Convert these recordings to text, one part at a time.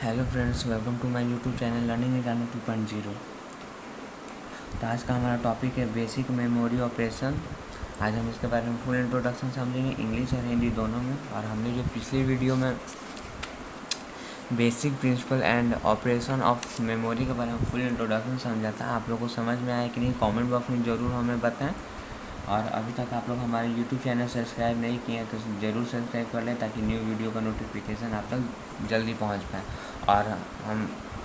Hello friends, welcome to my YouTube channel learning academy 2.0। तो आज का हमारा टॉपिक है बेसिक मेमोरी ऑपरेशन। आज हम इसके बारे में फुल इंट्रोडक्शन समझेंगे, इंग्लिश और हिंदी दोनों में। और हमने जो पिछली वीडियो में basic principle and operation of memory के बारे में फुल इंट्रोडक्शन समझा था, आप लोगों को समझ में आया कि नहीं? कमेंट बॉक्स में ज़रूर हमें बताएं। और अभी तक आप लोग हमारे यूट्यूब चैनल सब्सक्राइब नहीं किए हैं तो ज़रूर सब्सक्राइब कर लें, ताकि न्यू वीडियो का नोटिफिकेशन आप तक जल्दी पहुंच पाए। और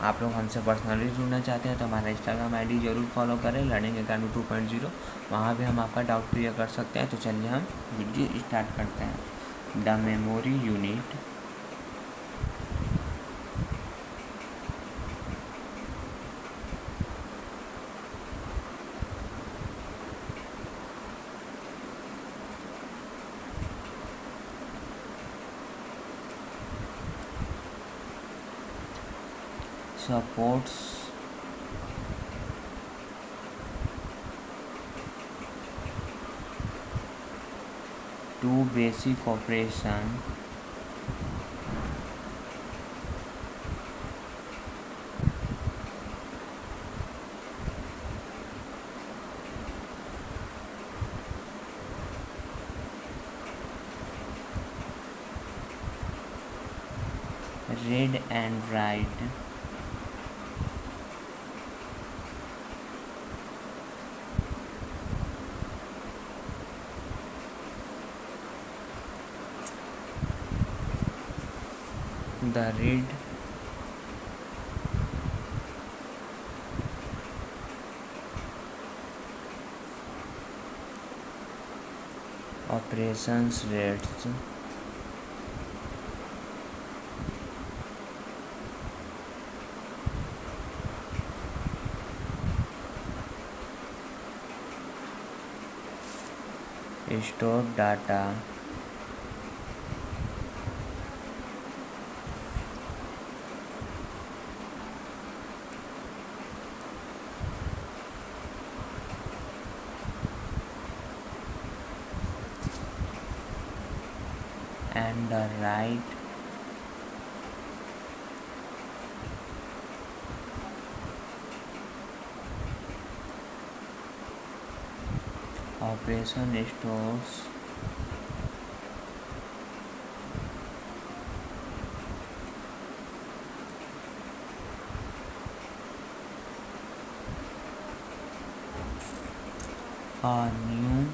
आप लोग हमसे पर्सनली जुड़ना चाहते हैं तो हमारा इंस्टाग्राम आईडी ज़रूर फॉलो करें, लर्निंग अकेडमी 2.0। वहाँ भी हम आपका डाउट क्लियर कर सकते हैं। तो चलिए हम वीडियो स्टार्ट करते हैं। The memory unit supports two basic operation: read and write. The read operations rates store data and the write operation stores a new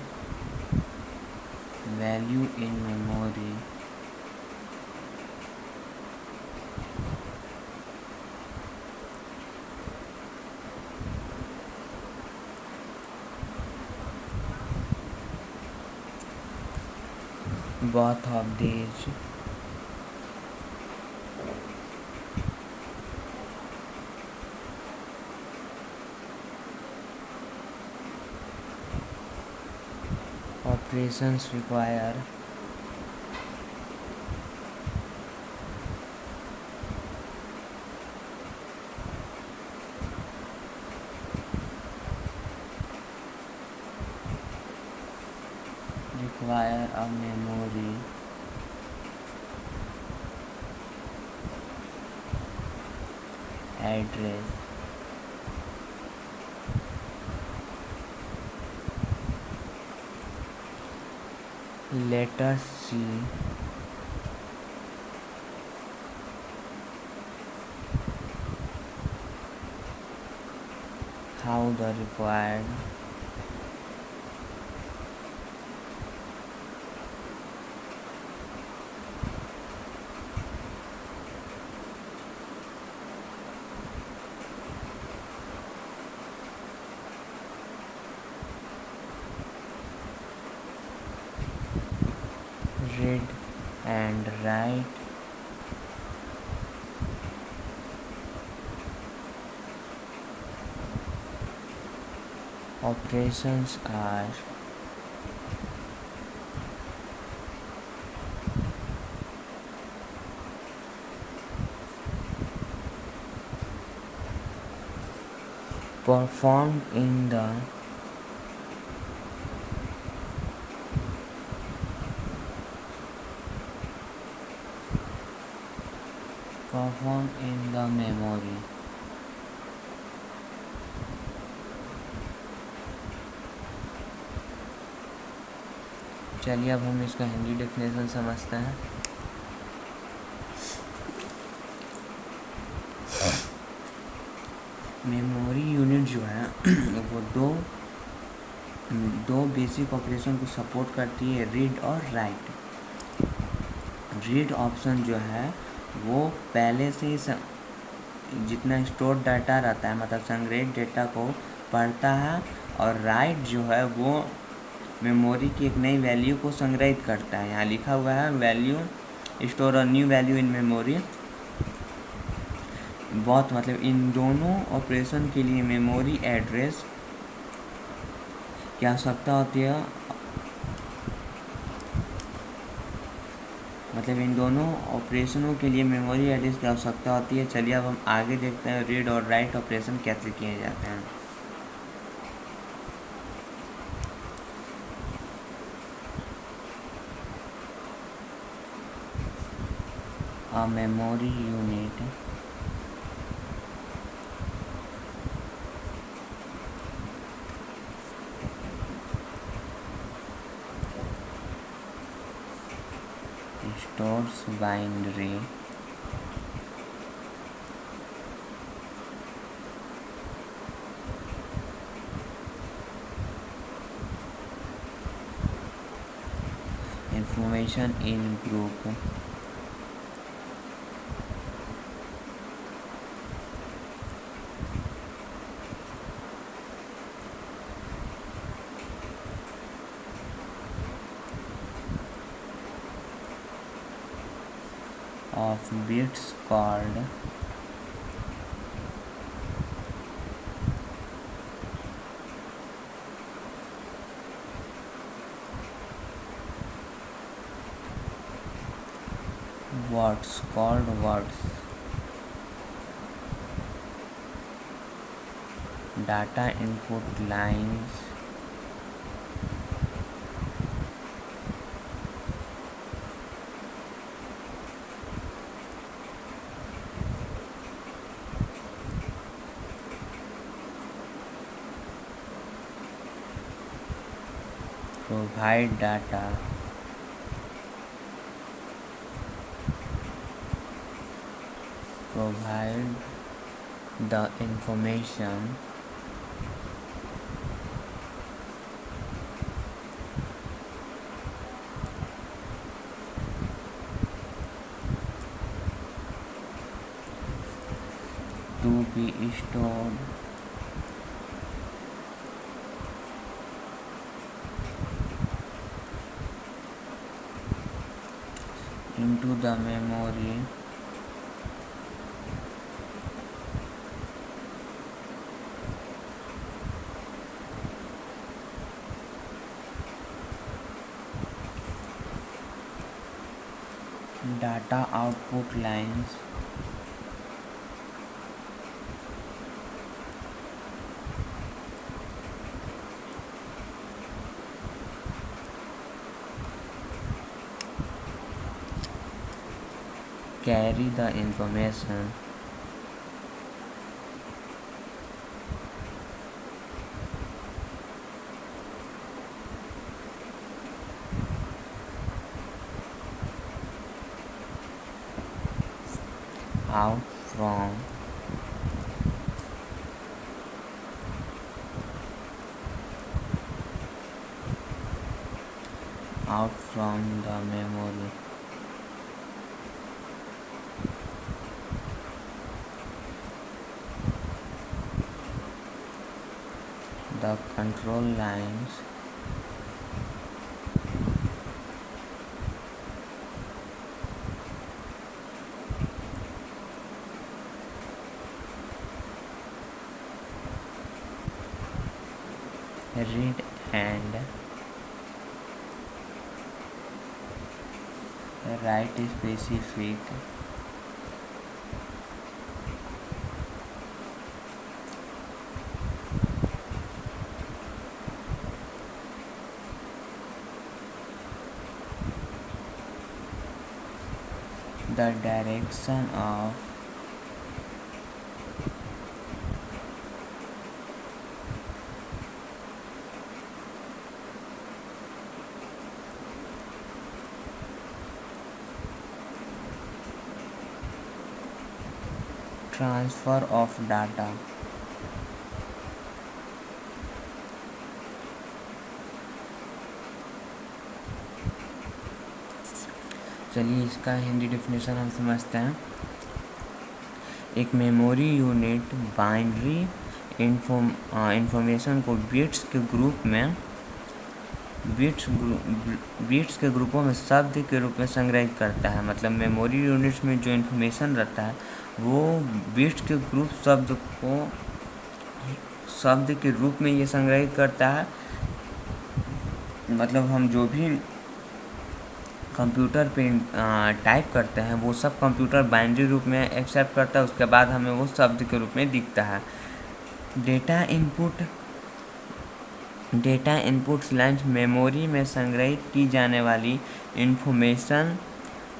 value in memory both of these operations require a memory address. Let us see how the required read and write operations are performed in the perform in the memory. चलिए अब हम इसका Hindi definition समझते हैं। Memory unit जो है वो दो बेसिक ऑपरेशन को सपोर्ट करती है, रीड और राइट। रीड ऑप्शन जो है वो पहले से जितना स्टोर डाटा रहता है, मतलब संग्रहित डेटा को पढ़ता है, और राइट जो है वो मेमोरी की एक नई वैल्यू को संग्रहित करता है। यहाँ लिखा हुआ है value store a new value in memory. बहुत मतलब इन दोनों ऑपरेशन के लिए मेमोरी एड्रेस की आवश्यकता होती है, मतलब इन दोनों ऑपरेशनों के लिए मेमोरी एड्रेस की आवश्यकता होती है। चलिए अब हम आगे देखते हैं रीड और राइट ऑपरेशन कैसे किए जाते हैं। A memory unit stores binary information in group of bits called words. Data input lines provide data provide the information to be stored into the memory data output lines carry the information out from the memory. The control lines read and write specific the direction of transfer of data। चलिए इसका Hindi definition हम समझते हैं। एक memory unit binary information को bits के ग्रुपों में शब्द के रूप में संग्रहित करता है। मतलब मेमोरी यूनिट्स में जो इन्फॉर्मेशन रहता है वो बिट्स के ग्रुप शब्द के रूप में ये संग्रहित करता है। मतलब हम जो भी कंप्यूटर पे टाइप करते हैं वो सब कंप्यूटर बाइनरी रूप में एक्सेप्ट करता है, उसके बाद हमें वो शब्द के रूप में दिखता है। डेटा इनपुट्स लाइन्स मेमोरी में संग्रहित की जाने वाली इंफॉर्मेशन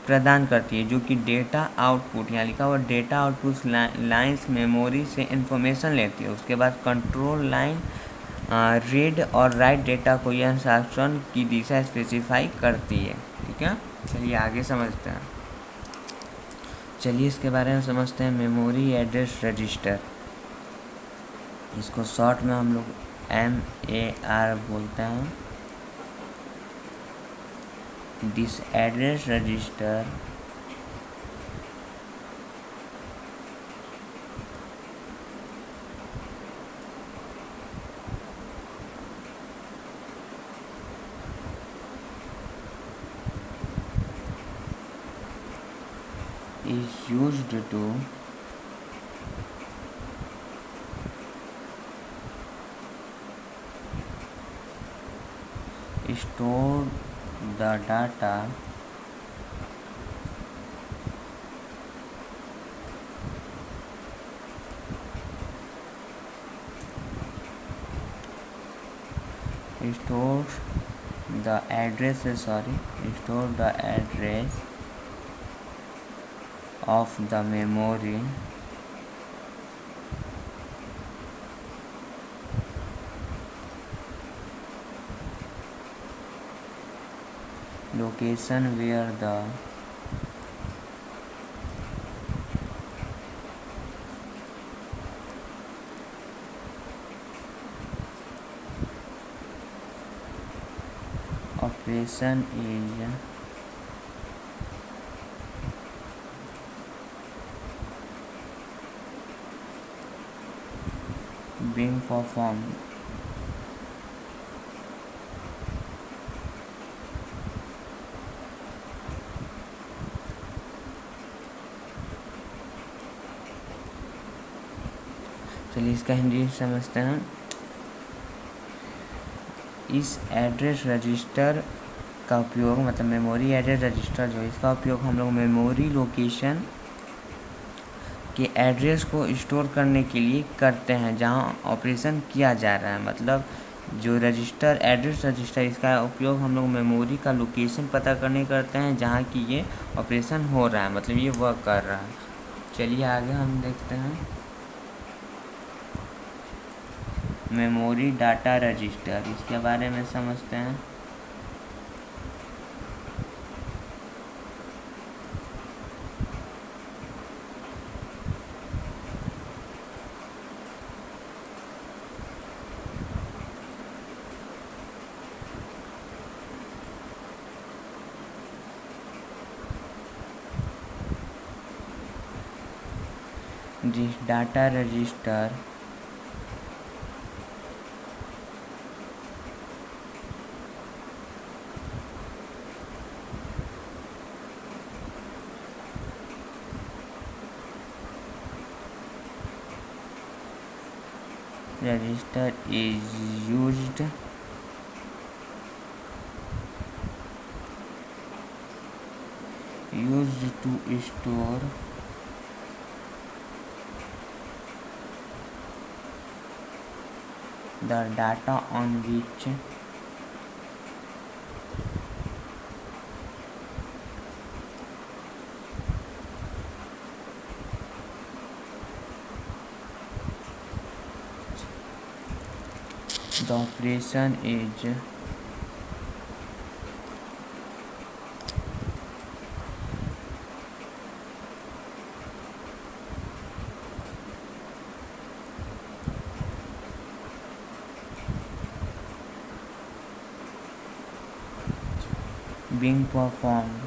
प्रदान करती है, जो कि डेटा आउटपुट, यहाँ लिखा हुआ डेटा आउटपुट लाइन्स मेमोरी से इंफॉर्मेशन लेती है। उसके बाद कंट्रोल लाइन रीड और राइट डेटा को यह इंस्ट्रक्शन की दिशा स्पेसिफाई करती है। ठीक है, चलिए आगे समझते हैं। चलिए इसके बारे में समझते हैं। मेमोरी एड्रेस रजिस्टर, इसको शॉर्ट में हम लोग MAR बोलते हैं। This address register is used to store the data store the address of the memory location where the operation is being performed। चलिए इसका हिंदी समझते हैं। इस एड्रेस रजिस्टर का उपयोग, मतलब मेमोरी एड्रेस रजिस्टर जो है, इसका उपयोग हम लोग मेमोरी लोकेशन के एड्रेस को स्टोर करने के लिए करते हैं जहां ऑपरेशन किया जा रहा है। मतलब जो रजिस्टर एड्रेस रजिस्टर, इसका उपयोग हम लोग मेमोरी का लोकेशन पता करने करते हैं जहां कि ये ऑपरेशन हो रहा है, मतलब ये वर्क कर रहा है। चलिए आगे हम देखते हैं मेमोरी डाटा रजिस्टर, इसके बारे में समझते हैं। This data register is used to store the data on which the operation is being performed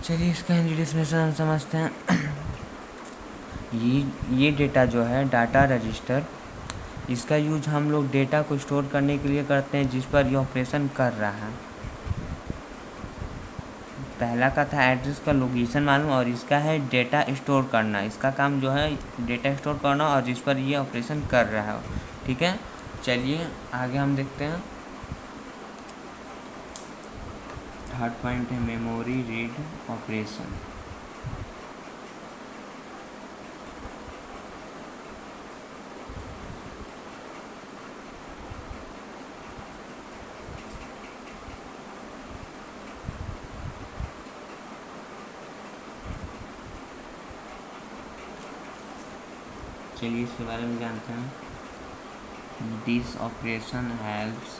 चलिए इसका हिंदी डिफिनेशन हम समझते हैं। ये डेटा जो है डाटा रजिस्टर, इसका यूज हम लोग डेटा को स्टोर करने के लिए करते हैं जिस पर ये ऑपरेशन कर रहा है। पहला का था एड्रेस का लोकेशन मालूम, और इसका है डेटा स्टोर करना। इसका काम जो है डेटा स्टोर करना और जिस पर ये ऑपरेशन कर रहा है। ठीक है, चलिए आगे हम देखते हैं। थर्ड पॉइंट है मेमोरी रीड ऑपरेशन। चलिए इसके बारे में जानते हैं। This operation helps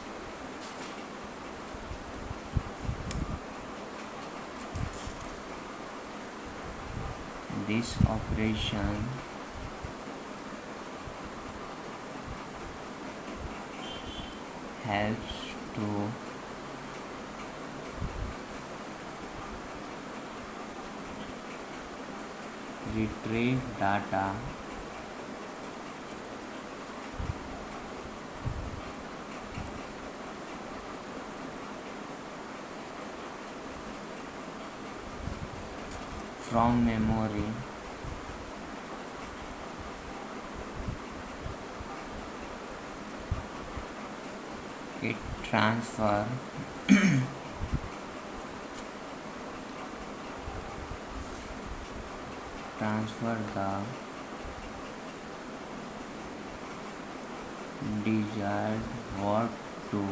this operation helps to retrieve data from memory it transfer the desired word to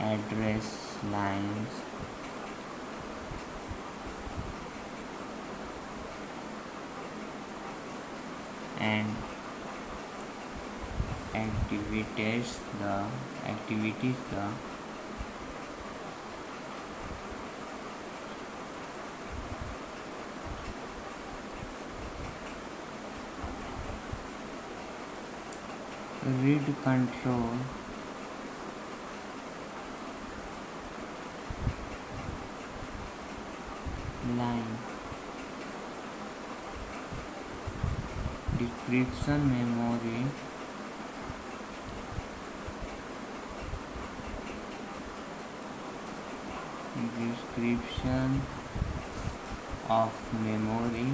address lines and activities the read control line description memory description of memory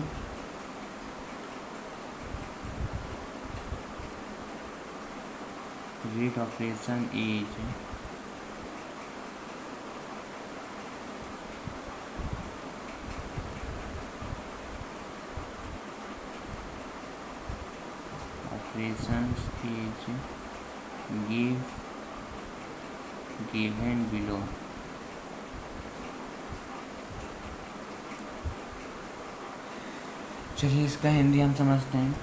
read operation is operations is given below। चलिए इसका हिंदी हम समझते हैं।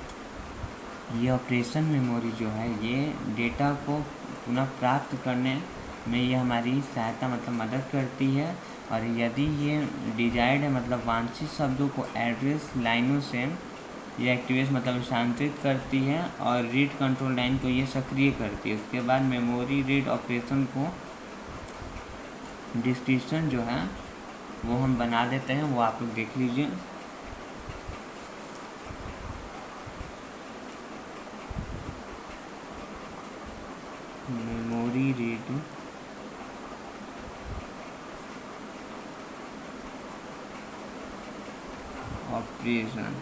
ये operation memory जो है ये data को पुनः प्राप्त करने में ये हमारी सहायता मतलब मदद करती है, और यदि ये डिजायर्ड है मतलब वांछित शब्दों को एड्रेस लाइनों से ये एक्टिवेट मतलब शांतित करती है, और रीड कंट्रोल लाइन को ये सक्रिय करती है। उसके बाद मेमोरी रीड ऑपरेशन को डिस्क्रिप्शन जो है वो हम बना देते हैं, वो आप लोग देख लीजिए। Memory read operation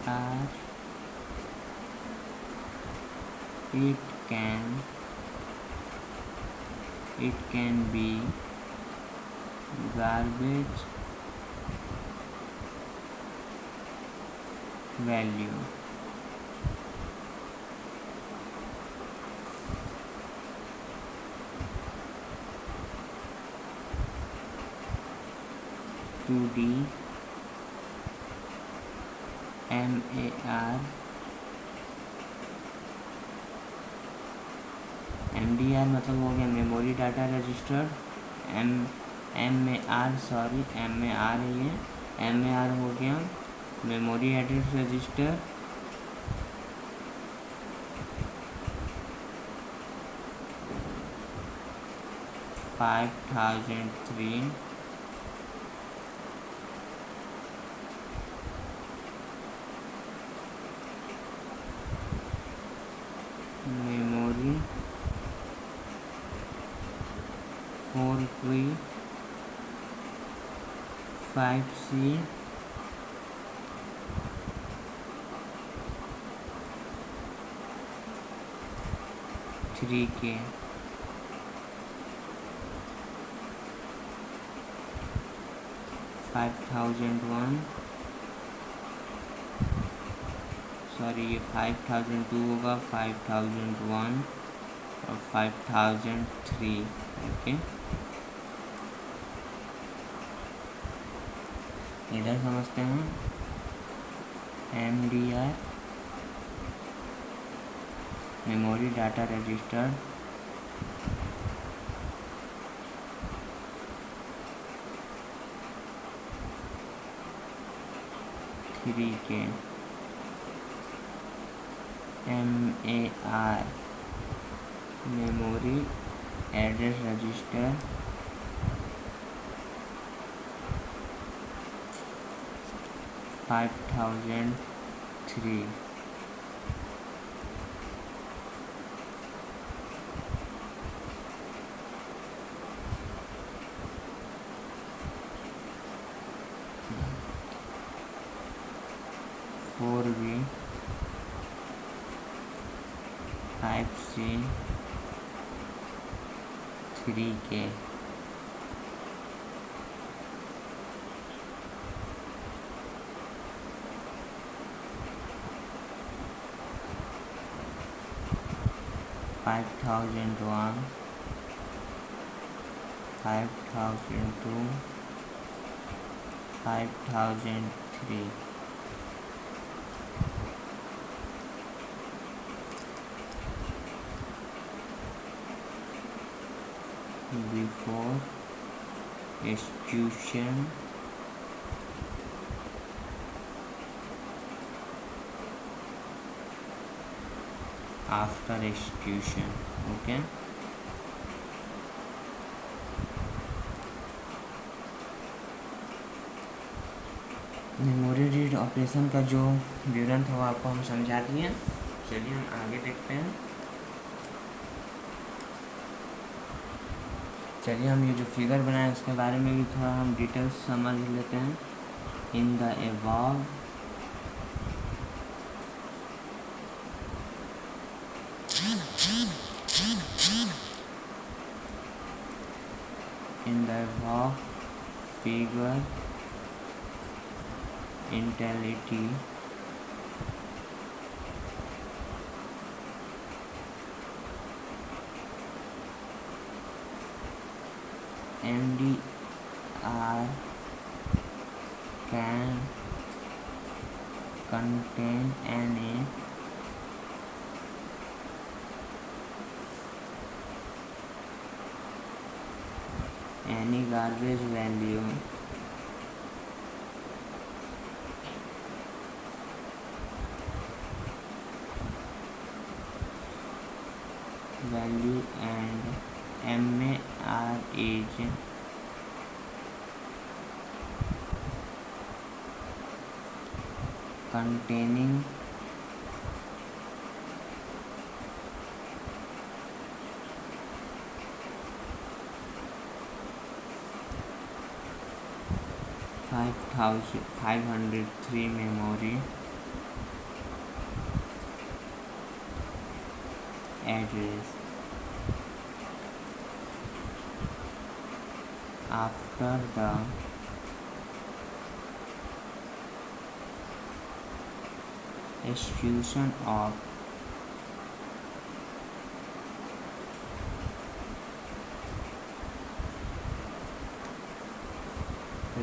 or it can be garbage value. To D MAR MDR मतलब हो गया मेमोरी डाटा रजिस्टर, MAR है ये, MAR हो गया memory address register, $5003 memory 4 5C 3K ये 5002 होगा, 5001 और 5003। ओके, इधर समझते हैं MDR मेमोरी डाटा रजिस्टर, के MAR memory address register, 5003 4B 5C 3K $5001 $5002 $5003 before execution after execution। Okay, memory read operation का जो विवरण था वो आपको हम समझा दिए। चलिए हम आगे देखते हैं। चलिए हम ये जो फिगर बनाए उसके बारे में भी थोड़ा हम डिटेल्स समझ लेते हैं। In the above figure intelligently MDR can contain any garbage value and MAR is containing $503 memory address. After the execution of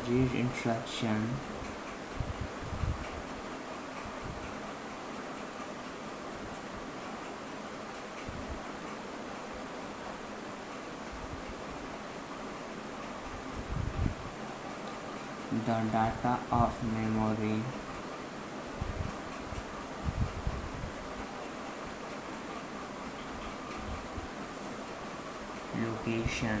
read instruction, the data of memory location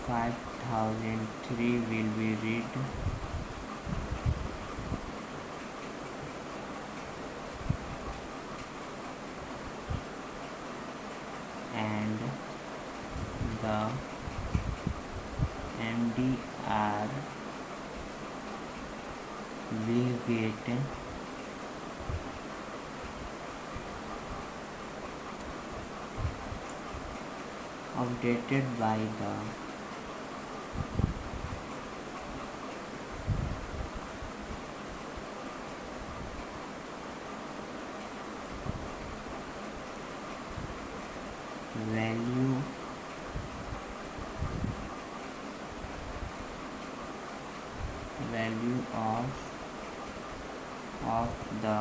five 5003 will be read and the MDR will get updated by the value of the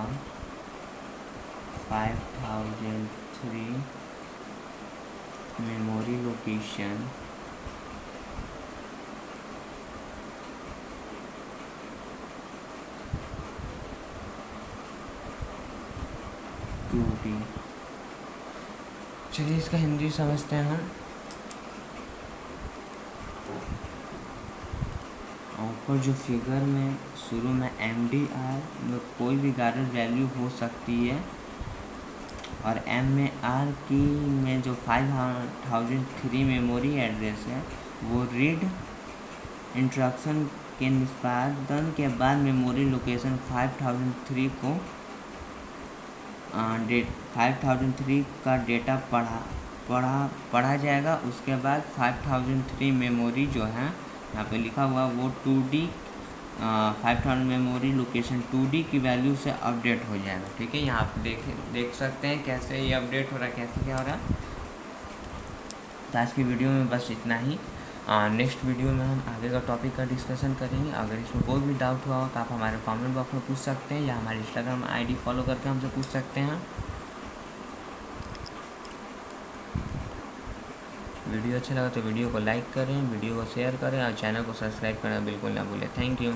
5003 memory location to be। चलिए इसका हिंदी समझते हैं हम। ऊपर जो figure में शुरू में MDR में कोई भी गारंट वैल्यू हो सकती है और MAR की में जो 5003 मेमोरी एड्रेस है वो रीड इंस्ट्रक्शन के निष्पादन के बाद मेमोरी लोकेशन 5003 को 5003 का डेटा पढ़ा जाएगा। उसके बाद 5003 मेमोरी जो है यहाँ पे लिखा हुआ वो 2D 5000 मेमोरी लोकेशन 2D की वैल्यू से अपडेट हो जाएगा। ठीक है, यहाँ आप देख सकते हैं कैसे ये अपडेट हो रहा है, कैसे क्या हो रहा है। तो आज की वीडियो में बस इतना ही। नेक्स्ट वीडियो में हम आगे का टॉपिक का डिस्कशन करेंगे। अगर इसमें कोई भी डाउट हुआ हो तो आप हमारे कमेंट बॉक्स में पूछ सकते हैं या हमारे इंस्टाग्राम ID फॉलो करके हमसे पूछ सकते हैं। वीडियो अच्छा लगा तो वीडियो को लाइक करें, वीडियो को शेयर करें और चैनल को सब्सक्राइब करना बिल्कुल ना भूलें। Thank you.